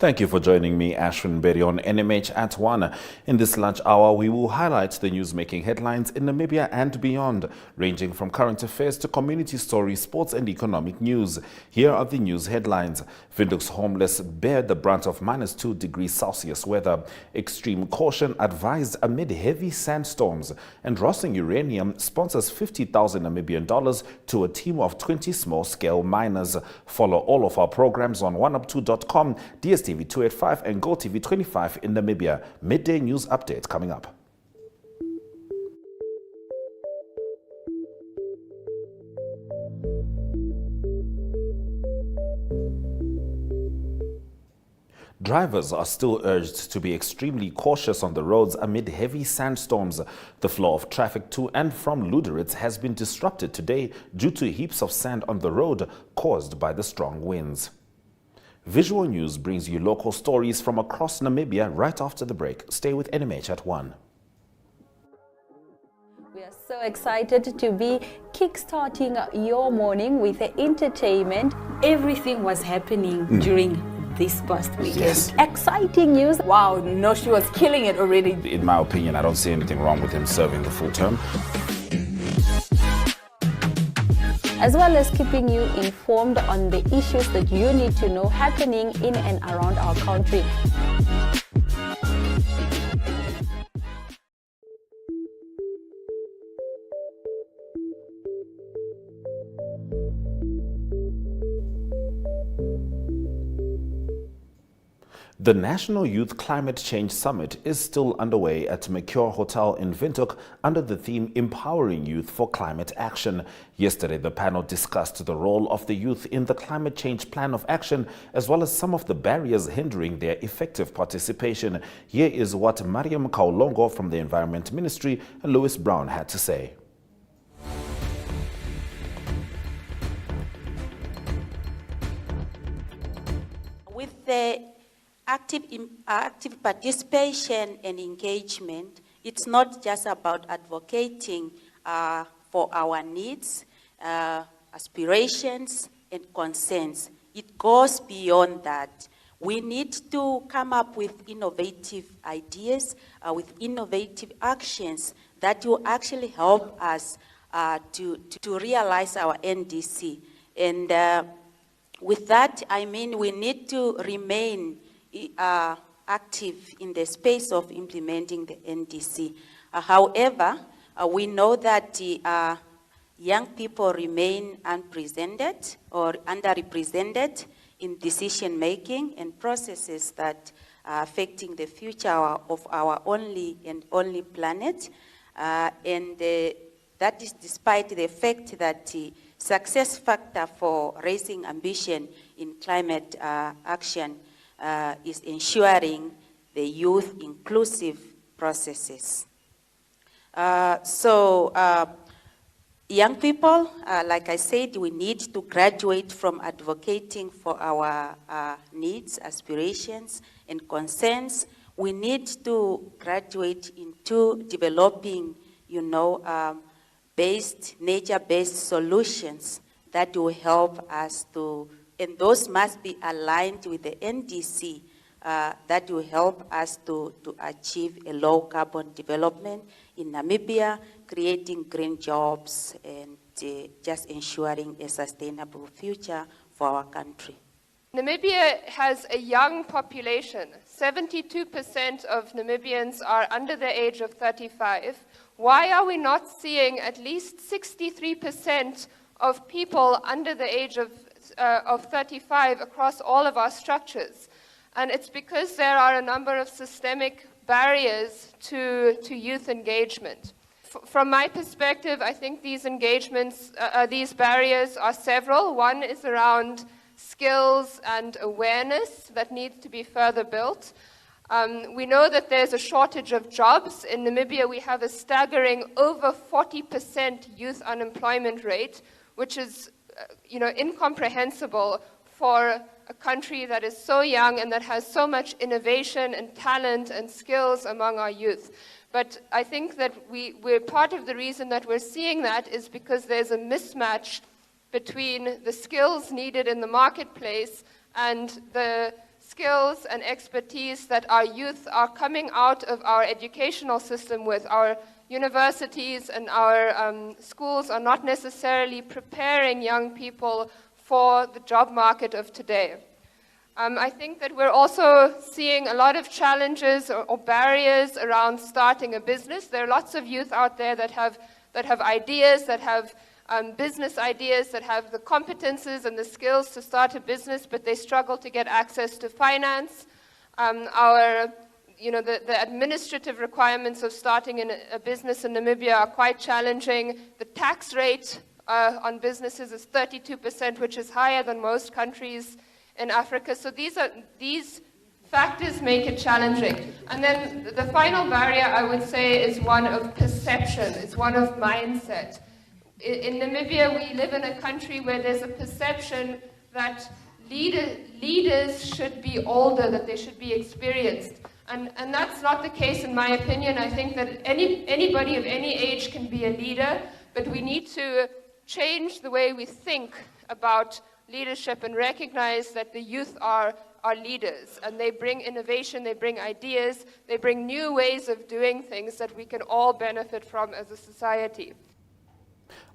Thank you for joining me, Ashwin Berry, on NMH at 1. In this lunch hour, we will highlight the news-making headlines in Namibia and beyond, ranging from current affairs to community stories, sports and economic news. Here are the news headlines. Windhoek's homeless bear the brunt of -2 degrees Celsius weather. Extreme caution advised amid heavy sandstorms. And Rossing Uranium sponsors $50,000 Namibian to a team of 20 small-scale miners. Follow all of our programs on oneup2.com, DSTV 285 and GoTV 25 in Namibia. Midday news update coming up. Drivers are still urged to be extremely cautious on the roads amid heavy sandstorms. The flow of traffic to and from Luderitz has been disrupted today due to heaps of sand on the road caused by the strong winds. Visual News brings you local stories from across Namibia right after the break. Stay with NMH at 1. We are so excited to be kickstarting your morning with entertainment. Everything was happening during this past weekend. Yes. Exciting news. Wow, no, she was killing it already. In my opinion, I don't see anything wrong with him serving the full term. As well as keeping you informed on the issues that you need to know happening in and around our country. The National Youth Climate Change Summit is still underway at Mercure Hotel in Windhoek under the theme Empowering Youth for Climate Action. Yesterday, the panel discussed the role of the youth in the climate change plan of action, as well as some of the barriers hindering their effective participation. Here is what Mariam Kaulongo from the Environment Ministry and Louis Brown had to say. With the active participation and engagement, it's not just about advocating for our needs, aspirations, and concerns. It goes beyond that. We need to come up with innovative ideas, with innovative actions that will actually help us to realize our NDC. And with that, I mean we need to remain active in the space of implementing the NDC. However, we know that young people remain unrepresented or underrepresented in decision-making and processes that are affecting the future of our only planet. And that is despite the fact that the success factor for raising ambition in climate action is ensuring the youth inclusive processes. Young people, like I said, we need to graduate from advocating for our needs, aspirations, and concerns. We need to graduate into developing, nature-based solutions that will help us to, and those must be aligned with the NDC that will help us to achieve a low carbon development in Namibia, creating green jobs and just ensuring a sustainable future for our country. Namibia has a young population. 72% of Namibians are under the age of 35. Why are we not seeing at least 63% of people under the age of 35 across all of our structures? And it's because there are a number of systemic barriers to youth engagement. From my perspective, I think these engagements, these barriers are several. One is around skills and awareness that needs to be further built. We know that there's a shortage of jobs. In Namibia, we have a staggering over 40% youth unemployment rate, which is incomprehensible for a country that is so young and that has so much innovation and talent and skills among our youth. But I think that we're part of the reason that we're seeing that is because there's a mismatch between the skills needed in the marketplace and the skills and expertise that our youth are coming out of our educational system with. Our universities and our schools are not necessarily preparing young people for the job market of today. I think that we're also seeing a lot of challenges or barriers around starting a business. There are lots of youth out there that have ideas, that have business ideas, that have the competences and the skills to start a business, but they struggle to get access to finance. The administrative requirements of starting a business in Namibia are quite challenging. The tax rate on businesses is 32%, which is higher than most countries in Africa. So these factors make it challenging. And then the final barrier, I would say, is one of perception. It's one of mindset. In Namibia, we live in a country where there's a perception that leaders should be older, that they should be experienced. And that's not the case, in my opinion. I think that anybody of any age can be a leader, but we need to change the way we think about leadership and recognize that the youth are leaders, and they bring innovation, they bring ideas, they bring new ways of doing things that we can all benefit from as a society.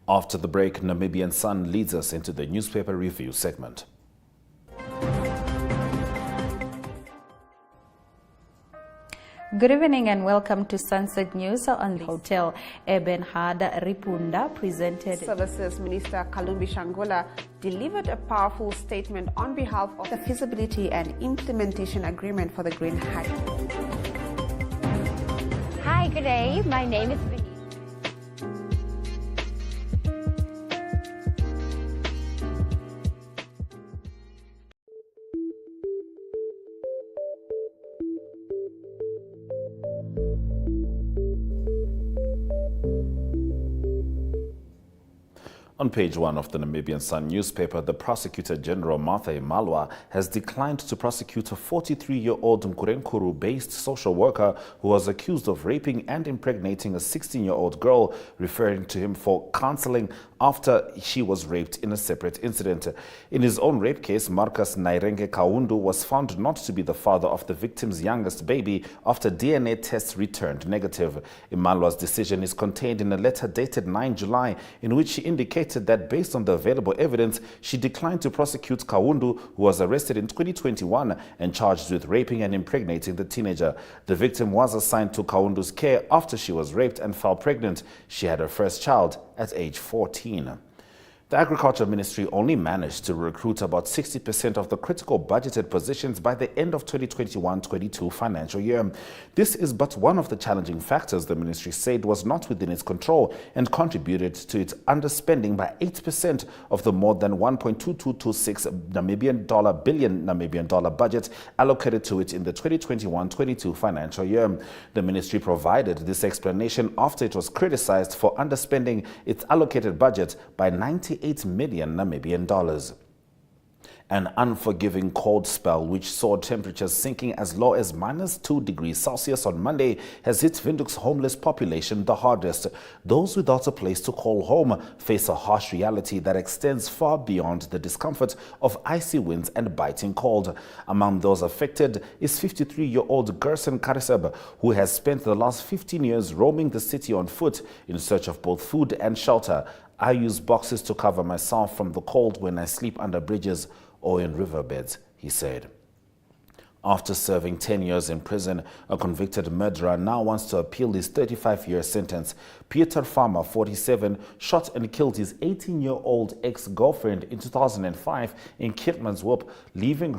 After the break, Namibian Sun leads us into the newspaper review segment. Good evening and welcome to Sunset News on the Hotel Ebenhard Ripunda presented. Services Minister Kalumbi Shangola delivered a powerful statement on behalf of the feasibility and implementation agreement for the Green Hydrogen. Hi, good day. My name is Vinny. On page 1 of the Namibian Sun newspaper, the Prosecutor General Martha Imalwa has declined to prosecute a 43-year-old Nkurenkuru-based social worker who was accused of raping and impregnating a 16-year-old girl, referring to him for counseling after she was raped in a separate incident. In his own rape case, Marcus Nairenge Kaundu was found not to be the father of the victim's youngest baby after DNA tests returned negative. Imalwa's decision is contained in a letter dated 9 July, in which she indicated that based on the available evidence, she declined to prosecute Kaundu, who was arrested in 2021 and charged with raping and impregnating the teenager. The victim was assigned to Kaundu's care after she was raped and fell pregnant. She had her first child at age 14. The Agriculture Ministry only managed to recruit about 60% of the critical budgeted positions by the end of 2021-22 financial year. This is but one of the challenging factors the ministry said was not within its control and contributed to its underspending by 8% of the more than 1.2226 billion Namibian dollar budget allocated to it in the 2021-22 financial year. The ministry provided this explanation after it was criticized for underspending its allocated budget by 98 million Namibian dollars. An unforgiving cold spell, which saw temperatures sinking as low as -2 degrees Celsius on Monday, has hit Windhoek's homeless population the hardest. Those without a place to call home face a harsh reality that extends far beyond the discomfort of icy winds and biting cold. Among those affected is 53-year-old Gerson Kariseb, who has spent the last 15 years roaming the city on foot in search of both food and shelter. I use boxes to cover myself from the cold when I sleep under bridges or in riverbeds, he said. After serving 10 years in prison, a convicted murderer now wants to appeal his 35-year sentence. Pieter Farmer, 47, shot and killed his 18-year-old ex-girlfriend in 2005 in Keetmanshoop, leaving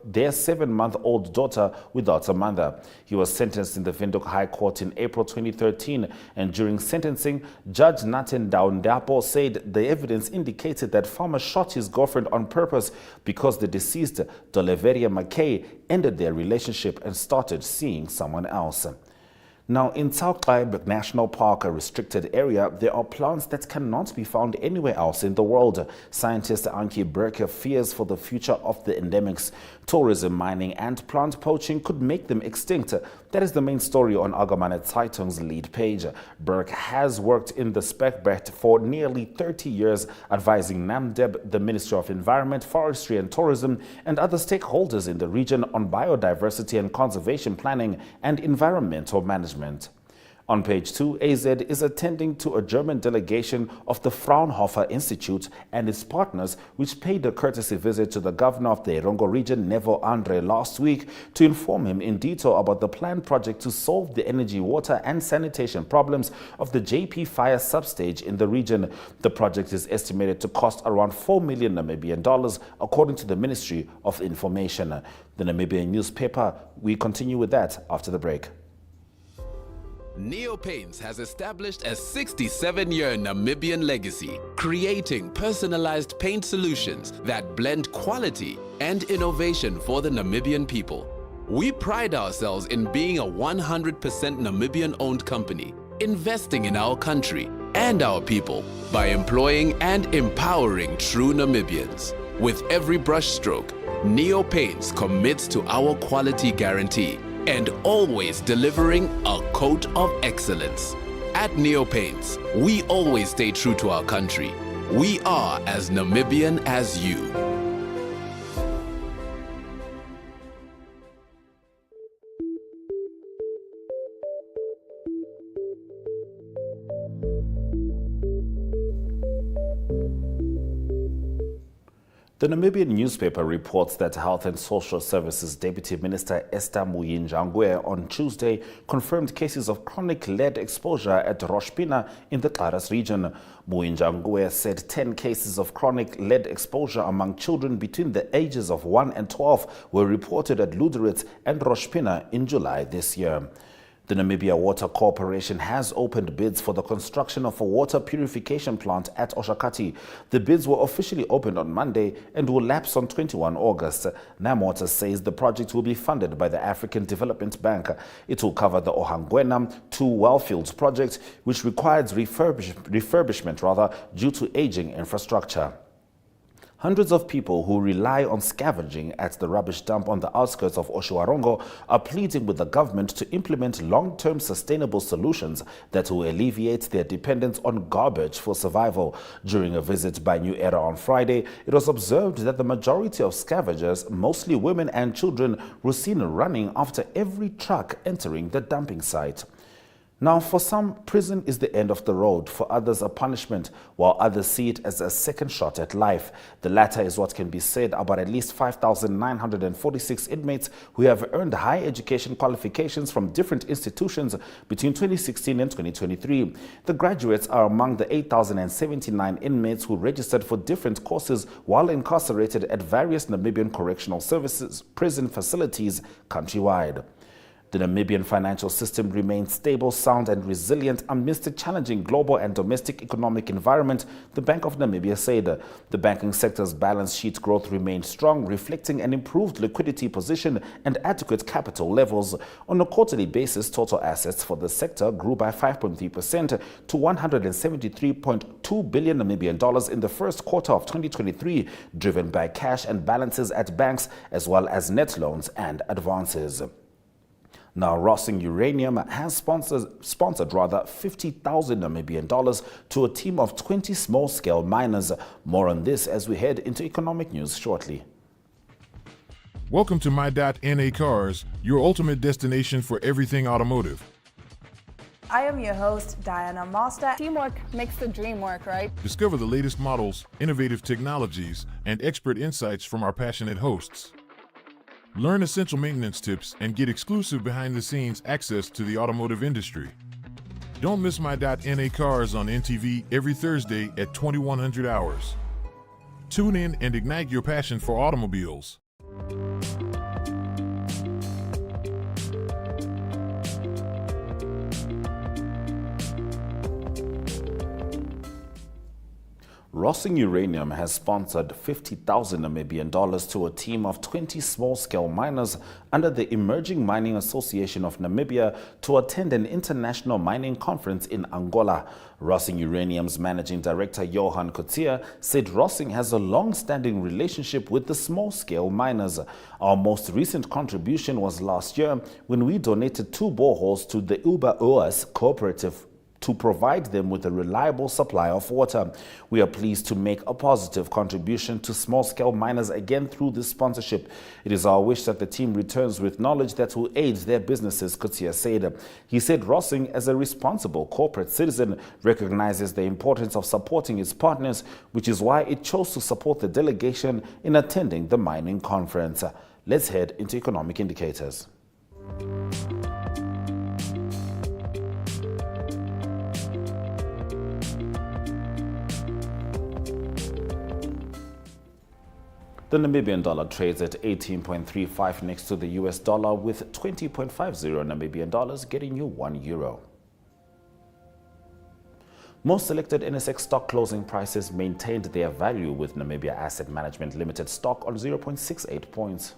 their 7-month-old daughter without a mother. He was sentenced in the Windhoek High Court in April 2013, and during sentencing, Judge Nathan Daundapo said the evidence indicated that Farmer shot his girlfriend on purpose because the deceased, Doleveria McKay, ended their relationship and started seeing someone else. Now, in Tsaoqai National Park, a restricted area, there are plants that cannot be found anywhere else in the world. Scientist Anki Burke fears for the future of the endemics. Tourism, mining and plant poaching could make them extinct. That is the main story on Allgemeine Zeitung's lead page. Burke has worked in the Spekbert for nearly 30 years, advising NAMDEB, the Ministry of Environment, Forestry and Tourism, and other stakeholders in the region on biodiversity and conservation planning and environmental management. On page 2, AZ is attending to a German delegation of the Fraunhofer Institute and its partners, which paid a courtesy visit to the governor of the Erongo region, Nevo Andre, last week to inform him in detail about the planned project to solve the energy, water and sanitation problems of the JP Fire substage in the region. The project is estimated to cost around 4 million Namibian dollars, according to the Ministry of Information. The Namibian newspaper, we continue with that after the break. Neo Paints has established a 67-year Namibian legacy, creating personalized paint solutions that blend quality and innovation for the Namibian people. We pride ourselves in being a 100% Namibian-owned company, investing in our country and our people by employing and empowering true Namibians. With every brushstroke, Neo Paints commits to our quality guarantee and always delivering a coat of excellence. At Neo Paints, we always stay true to our country. We are as Namibian as you. The Namibian newspaper reports that Health and Social Services Deputy Minister Esther Muyinjangwe on Tuesday confirmed cases of chronic lead exposure at Roshpina in the Klaras region. Muyinjangwe said 10 cases of chronic lead exposure among children between the ages of 1 and 12 were reported at Luderitz and Roshpina in July this year. The Namibia Water Corporation has opened bids for the construction of a water purification plant at Oshakati. The bids were officially opened on Monday and will lapse on 21 August. NamWater says the project will be funded by the African Development Bank. It will cover the Ohangwena 2 wellfields project, which requires refurbishment due to aging infrastructure. Hundreds of people who rely on scavenging at the rubbish dump on the outskirts of Oshuarongo are pleading with the government to implement long-term sustainable solutions that will alleviate their dependence on garbage for survival. During a visit by New Era on Friday, it was observed that the majority of scavengers, mostly women and children, were seen running after every truck entering the dumping site. Now, for some, prison is the end of the road. For others, a punishment, while others see it as a second shot at life. The latter is what can be said about at least 5,946 inmates who have earned higher education qualifications from different institutions between 2016 and 2023. The graduates are among the 8,079 inmates who registered for different courses while incarcerated at various Namibian correctional services prison facilities countrywide. The Namibian financial system remains stable, sound and resilient amidst a challenging global and domestic economic environment, the Bank of Namibia said. The banking sector's balance sheet growth remained strong, reflecting an improved liquidity position and adequate capital levels. On a quarterly basis, total assets for the sector grew by 5.3% to 173.2 billion Namibian dollars in the first quarter of 2023, driven by cash and balances at banks as well as net loans and advances. Now, Rossing Uranium has sponsored 50,000 Namibian dollars to a team of 20 small-scale miners. More on this as we head into economic news shortly. Welcome to My.NA Cars, your ultimate destination for everything automotive. I am your host, Diana Master. Teamwork makes the dream work, right? Discover the latest models, innovative technologies, and expert insights from our passionate hosts. Learn essential maintenance tips and get exclusive behind-the-scenes access to the automotive industry. Don't miss My.NA Cars on NTV every Thursday at 2100 hours. Tune in and ignite your passion for automobiles. Rossing Uranium has sponsored 50,000 Namibian dollars to a team of 20 small-scale miners under the Emerging Mining Association of Namibia to attend an international mining conference in Angola. Rossing Uranium's managing director Johan Coetzee said Rossing has a long-standing relationship with the small-scale miners. Our most recent contribution was last year when we donated 2 boreholes to the Uba Oas cooperative to provide them with a reliable supply of water. We are pleased to make a positive contribution to small-scale miners again through this sponsorship. It is our wish that the team returns with knowledge that will aid their businesses, Coetzee said. He said Rossing, as a responsible corporate citizen, recognizes the importance of supporting its partners, which is why it chose to support the delegation in attending the mining conference. Let's head into economic indicators. The Namibian dollar trades at 18.35 next to the US dollar, with 20.50 Namibian dollars getting you €1. Most selected NSX stock closing prices maintained their value, with Namibia Asset Management Limited stock on 0.68 points.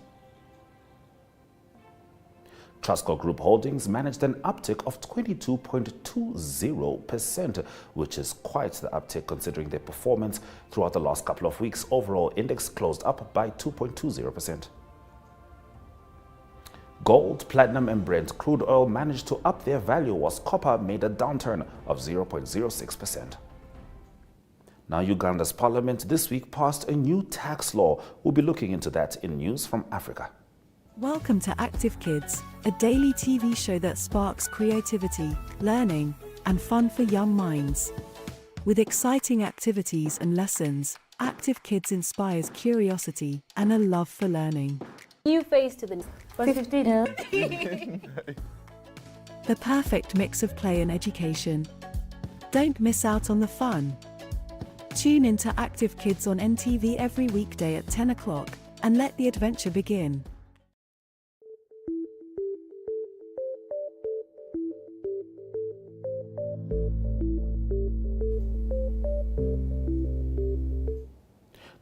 Trustco Group Holdings managed an uptick of 22.20%, which is quite the uptick considering their performance throughout the last couple of weeks. Overall index closed up by 2.20%. Gold, platinum and Brent crude oil managed to up their value, whilst copper made a downturn of 0.06%. Now, Uganda's parliament this week passed a new tax law. We'll be looking into that in News from Africa. Welcome to Active Kids, a daily TV show that sparks creativity, learning, and fun for young minds. With exciting activities and lessons, Active Kids inspires curiosity and a love for learning. New face to the 15. The perfect mix of play and education. Don't miss out on the fun. Tune into Active Kids on NTV every weekday at 10 o'clock and let the adventure begin.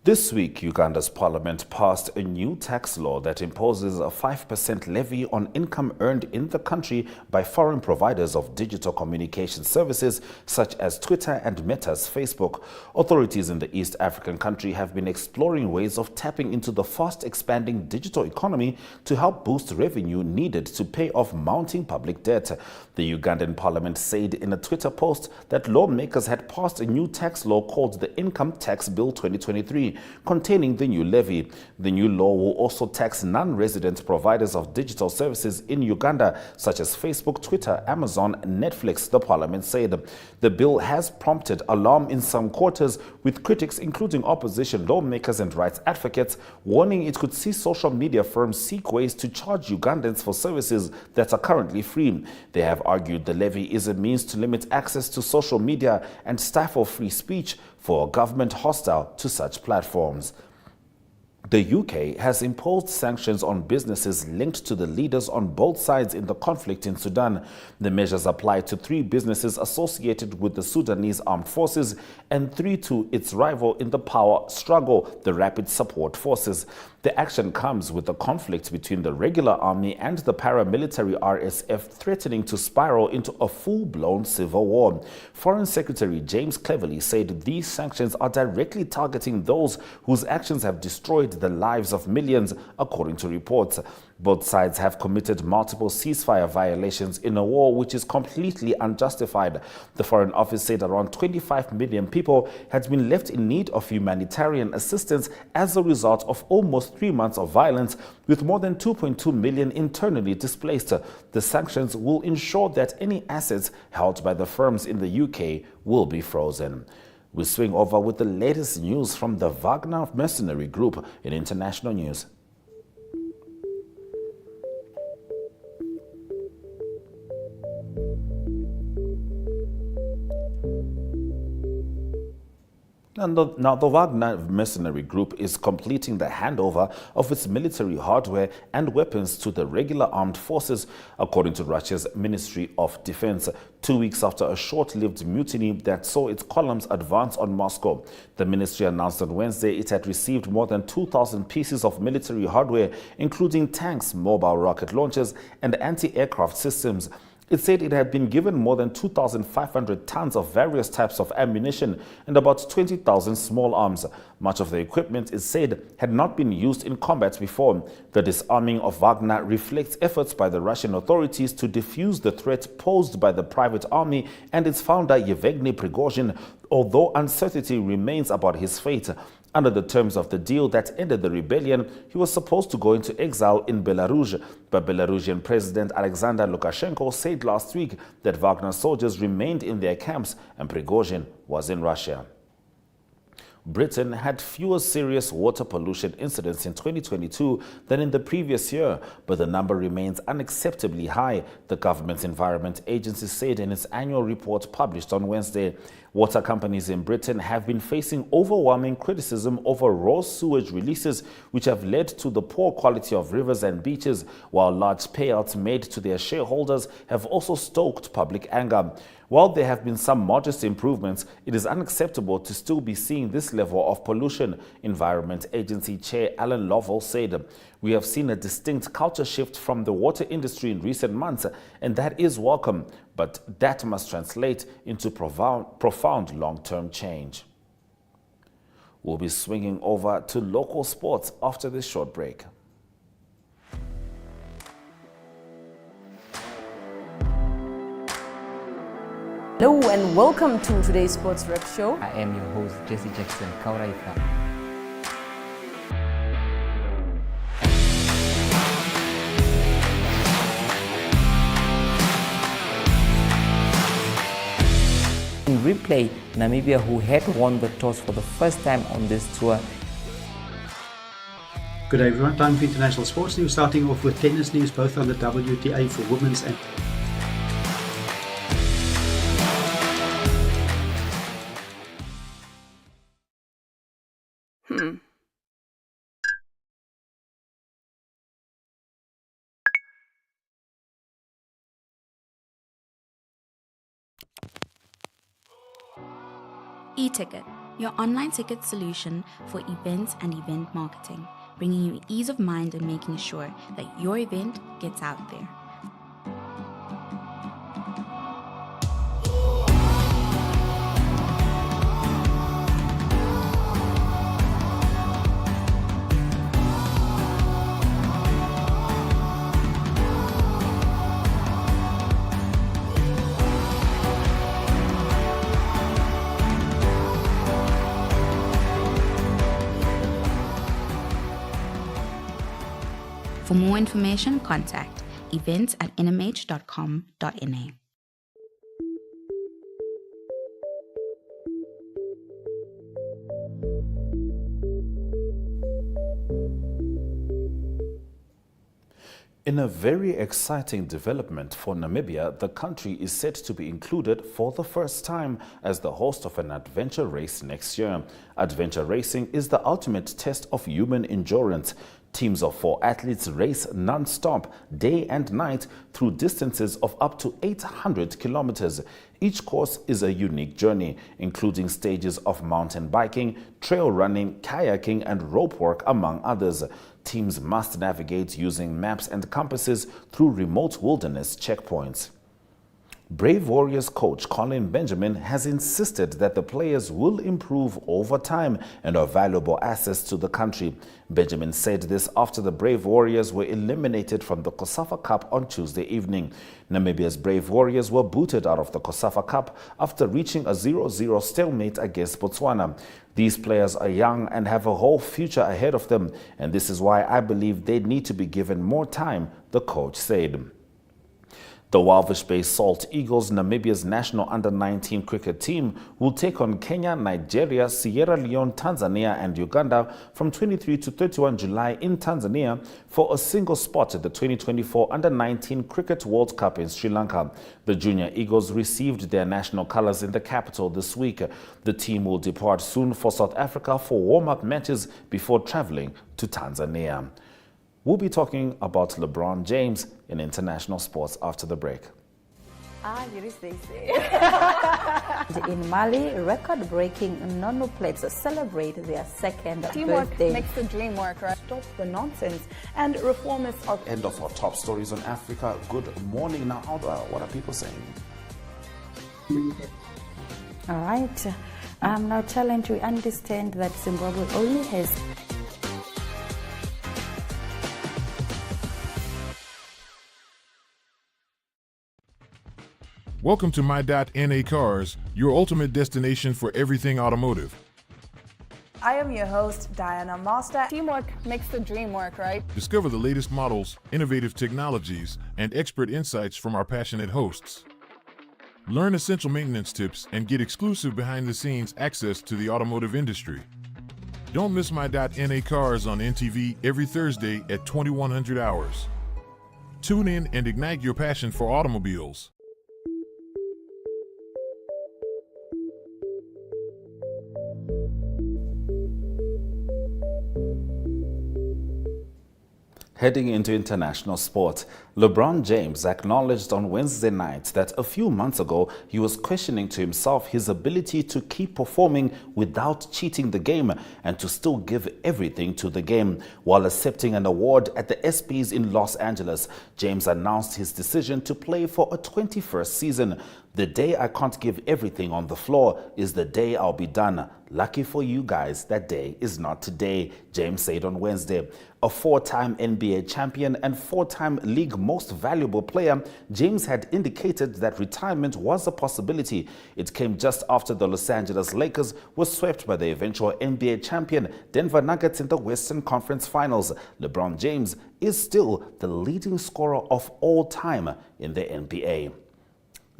This week, Uganda's parliament passed a new tax law that imposes a 5% levy on income earned in the country by foreign providers of digital communication services such as Twitter and Meta's Facebook. Authorities in the East African country have been exploring ways of tapping into the fast-expanding digital economy to help boost revenue needed to pay off mounting public debt. The Ugandan parliament said in a Twitter post that lawmakers had passed a new tax law called the Income Tax Bill 2023, containing the new levy. The new law will also tax non-resident providers of digital services in Uganda, such as Facebook, Twitter, Amazon, and Netflix, the parliament said. The bill has prompted alarm in some quarters, with critics, including opposition lawmakers and rights advocates, warning it could see social media firms seek ways to charge Ugandans for services that are currently free. They have argued the levy is a means to limit access to social media and stifle free speech for a government hostile to such platforms. The UK has imposed sanctions on businesses linked to the leaders on both sides in the conflict in Sudan. The measures apply to 3 businesses associated with the Sudanese armed forces and 3 to its rival in the power struggle, the Rapid Support Forces. The action comes with the conflict between the regular army and the paramilitary RSF threatening to spiral into a full-blown civil war. Foreign Secretary James Cleverly said these sanctions are directly targeting those whose actions have destroyed the lives of millions, according to reports. Both sides have committed multiple ceasefire violations in a war which is completely unjustified. The Foreign Office said around 25 million people had been left in need of humanitarian assistance as a result of almost 3 months of violence, with more than 2.2 million internally displaced. The sanctions will ensure that any assets held by the firms in the UK will be frozen. We swing over with the latest news from the Wagner mercenary group in international news. Now, the Wagner mercenary group is completing the handover of its military hardware and weapons to the regular armed forces, according to Russia's Ministry of Defense, 2 weeks after a short-lived mutiny that saw its columns advance on Moscow. The ministry announced on Wednesday it had received more than 2,000 pieces of military hardware, including tanks, mobile rocket launchers, and anti-aircraft systems. It said it had been given more than 2,500 tons of various types of ammunition and about 20,000 small arms. Much of the equipment, is said, had not been used in combat before. The disarming of Wagner reflects efforts by the Russian authorities to defuse the threat posed by the private army and its founder Yevgeny Prigozhin, although uncertainty remains about his fate. Under the terms of the deal that ended the rebellion, he was supposed to go into exile in Belarus, but Belarusian President Alexander Lukashenko said last week that Wagner soldiers remained in their camps and Prigozhin was in Russia. Britain had fewer serious water pollution incidents in 2022 than in the previous year, but the number remains unacceptably high, the government's Environment Agency said in its annual report published on Wednesday. Water companies in Britain have been facing overwhelming criticism over raw sewage releases, which have led to the poor quality of rivers and beaches, while large payouts made to their shareholders have also stoked public anger. While there have been some modest improvements, it is unacceptable to still be seeing this level of pollution, Environment Agency Chair Alan Lovell said. We have seen a distinct culture shift from the water industry in recent months, and that is welcome, but that must translate into profound long-term change. We'll be swinging over to local sports after this short break. Hello and welcome to today's Sports Rep Show. I am your host, Jesse Jackson Kauraifa. In replay, Namibia, who had won the toss for the first time on this tour. Good day everyone, time for international sports news, starting off with tennis news, both on the WTA for women's and eTicket, your online ticket solution for events and event marketing, bringing you ease of mind and making sure that your event gets out there. For more information, contact events@nmh.com.na. In a very exciting development for Namibia, the country is set to be included for the first time as the host of an adventure race next year. Adventure racing is the ultimate test of human endurance. Teams of 4 athletes race non-stop, day and night, through distances of up to 800 kilometers. Each course is a unique journey, including stages of mountain biking, trail running, kayaking, and rope work, among others. Teams must navigate using maps and compasses through remote wilderness checkpoints. Brave Warriors coach Colin Benjamin has insisted that the players will improve over time and are valuable assets to the country. Benjamin said this after the Brave Warriors were eliminated from the COSAFA Cup on Tuesday evening. Namibia's Brave Warriors were booted out of the COSAFA Cup after reaching a 0-0 stalemate against Botswana. These players are young and have a whole future ahead of them, and this is why I believe they need to be given more time, the coach said. The Walvish Bay Salt Eagles, Namibia's national under-19 cricket team, will take on Kenya, Nigeria, Sierra Leone, Tanzania and Uganda from 23 to 31 July in Tanzania for a single spot at the 2024 Under-19 Cricket World Cup in Sri Lanka. The Junior Eagles received their national colours in the capital this week. The team will depart soon for South Africa for warm-up matches before travelling to Tanzania. We'll be talking about LeBron James in international sports after the break. In Mali, record-breaking Nono players celebrate their second Teamwork birthday. makes the dream work, right? Stop the nonsense and reformists are... End of our top stories on Africa. Good morning. Now, what are people saying? All right. Now, challenge, we understand that Zimbabwe only has... Welcome to My.NA Cars, your ultimate destination for everything automotive. I am your host, Diana Master. Teamwork makes the dream work, right? Discover the latest models, innovative technologies, and expert insights from our passionate hosts. Learn essential maintenance tips and get exclusive behind-the-scenes access to the automotive industry. Don't miss My.NA Cars on NTV every Thursday at 2100 hours. Tune in and ignite your passion for automobiles. Heading into international sport, LeBron James acknowledged on Wednesday night that a few months ago he was questioning to himself his ability to keep performing without cheating the game and to still give everything to the game. While accepting an award at the ESPYs in Los Angeles, James announced his decision to play for a 21st season. "The day I can't give everything on the floor is the day I'll be done. Lucky for you guys, that day is not today," James said on Wednesday. A four-time NBA champion and four-time league most valuable player, James had indicated that retirement was a possibility. It came just after the Los Angeles Lakers were swept by the eventual NBA champion Denver Nuggets in the Western Conference Finals. LeBron James is still the leading scorer of all time in the NBA.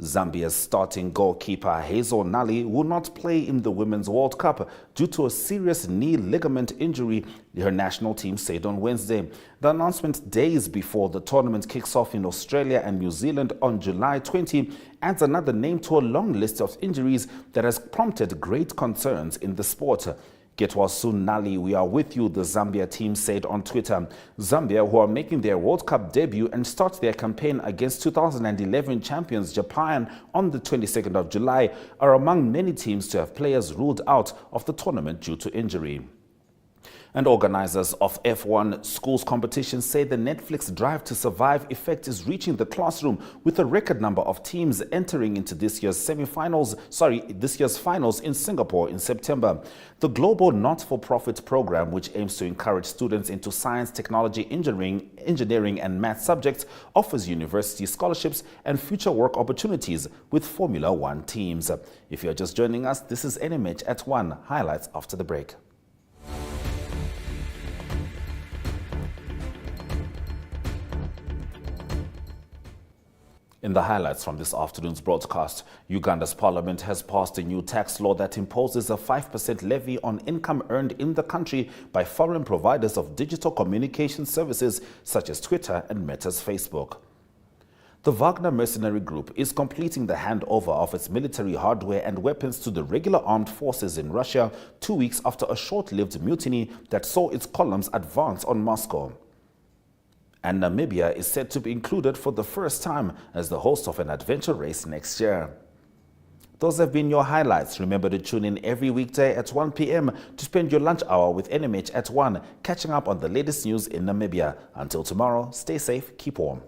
Zambia's starting goalkeeper Hazel Nali will not play in the Women's World Cup due to a serious knee ligament injury, her national team said on Wednesday. The announcement days before the tournament kicks off in Australia and New Zealand on July 20 adds another name to a long list of injuries that has prompted great concerns in the sport. "Get well soon, Nali. We are with you," the Zambia team said on Twitter. Zambia, who are making their World Cup debut and start their campaign against 2011 champions Japan on the 22nd of July, are among many teams to have players ruled out of the tournament due to injury. And organizers of F1 schools competitions say the Netflix Drive to Survive effect is reaching the classroom, with a record number of teams entering into this year's finals in Singapore in September. The global not-for-profit program, which aims to encourage students into science, technology, engineering and math subjects, offers university scholarships and future work opportunities with Formula One teams. If you're just joining us, this is NMH at 1, highlights after the break. In the highlights from this afternoon's broadcast, Uganda's parliament has passed a new tax law that imposes a 5% levy on income earned in the country by foreign providers of digital communication services such as Twitter and Meta's Facebook. The Wagner mercenary group is completing the handover of its military hardware and weapons to the regular armed forces in Russia 2 weeks after a short-lived mutiny that saw its columns advance on Moscow. And Namibia is set to be included for the first time as the host of an adventure race next year. Those have been your highlights. Remember to tune in every weekday at 1 p.m. to spend your lunch hour with NMH at 1, catching up on the latest news in Namibia. Until tomorrow, stay safe, keep warm.